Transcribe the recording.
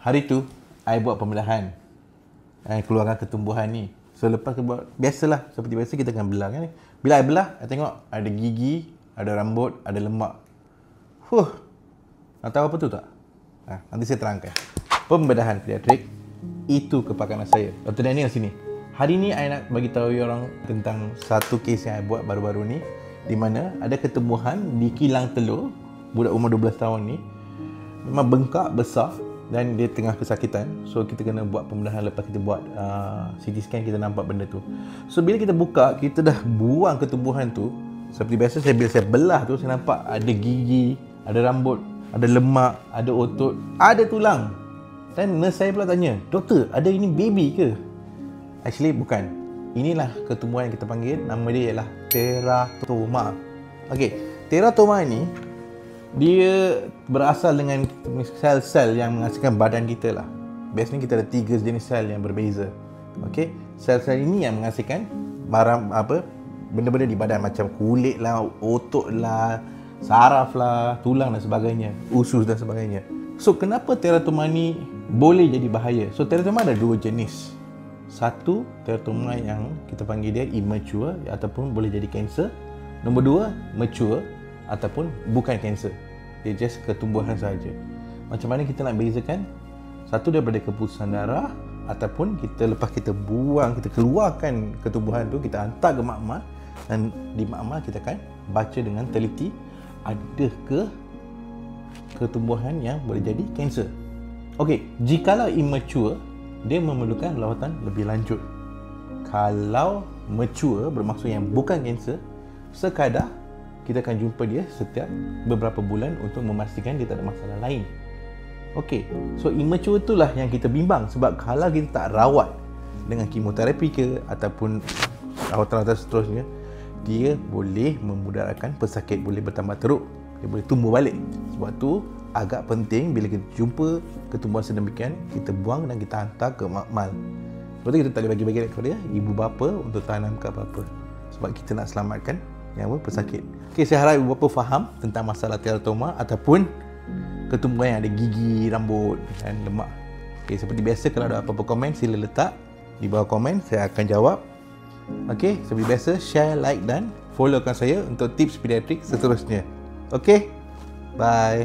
Hari tu, I buat pembedahan. I keluarkan ketumbuhan ni. So lepas tu buat, biasalah, seperti biasa kita akan belah kan. Bila I belah, I tengok ada gigi, ada rambut, ada lemak. Nak tahu apa tu tak? Nanti saya terangkan. Pembedahan pediatrik, itu kepakaran saya. Dr. Daniel sini. Hari ni I nak bagi tahu orang tentang satu kes yang I buat baru-baru ni, di mana ada ketumbuhan di kilang telur budak umur 12 tahun ni. Memang bengkak besar dan dia tengah kesakitan. So kita kena buat pembedahan. Lepas kita buat CT scan, kita nampak benda tu. So bila kita buka, kita dah buang ketumbuhan tu. Seperti biasa, bila saya belah tu, saya nampak ada gigi, ada rambut, ada lemak, ada otot, ada tulang. Dan nurse saya pula tanya, "Doktor, ada ini baby ke?" Actually bukan. Inilah ketumbuhan yang kita panggil, nama dia ialah teratoma. Okey, teratoma ni dia berasal dengan sel-sel yang menghasilkan badan kita lah. Biasanya kita ada 3 jenis sel yang berbeza. Okey, sel-sel ini yang menghasilkan barang benda-benda di badan, macam kulit lah, otot lah, saraf lah, tulang dan sebagainya, usus dan sebagainya. So kenapa teratoma ni boleh jadi bahaya? So teratoma ada 2 jenis. Satu, teratoma yang kita panggil dia immature ataupun boleh jadi kanser. Nombor 2, mature ataupun bukan kanser. Dia just ketumbuhan saja. Macam mana kita nak bezakan? Satu daripada keputusan darah, ataupun lepas kita buang, kita keluarkan ketumbuhan tu, kita hantar ke makmal, dan di makmal kita akan baca dengan teliti ada ke ketumbuhan yang boleh jadi kanser. Okey, jikalau immature, dia memerlukan lawatan lebih lanjut. Kalau mature, bermaksud yang bukan kanser, sekadar kita akan jumpa dia setiap beberapa bulan untuk memastikan dia tak ada masalah lain. Okey, so immature itulah yang kita bimbang, sebab kalau kita tak rawat dengan kemoterapi ke ataupun rawatan-rawatan seterusnya, dia boleh memudaratkan pesakit, boleh bertambah teruk, dia boleh tumbuh balik. Sebab tu agak penting bila kita jumpa ketumbuhan sedemikian, kita buang dan kita hantar ke makmal. Sebab tu kita tak boleh bagi-bagi kepada ibu bapa untuk tanam ke apa-apa, sebab kita nak selamatkan nyawa pesakit. Okey, saya harap ibu bapa faham tentang masalah teratoma ataupun ketumbuhan yang ada gigi, rambut dan lemak. Okey, seperti biasa, kalau ada apa-apa komen, sila letak di bawah komen, saya akan jawab. Okey, seperti biasa, share, like dan followkan saya untuk tips pediatrik seterusnya. Okey, bye.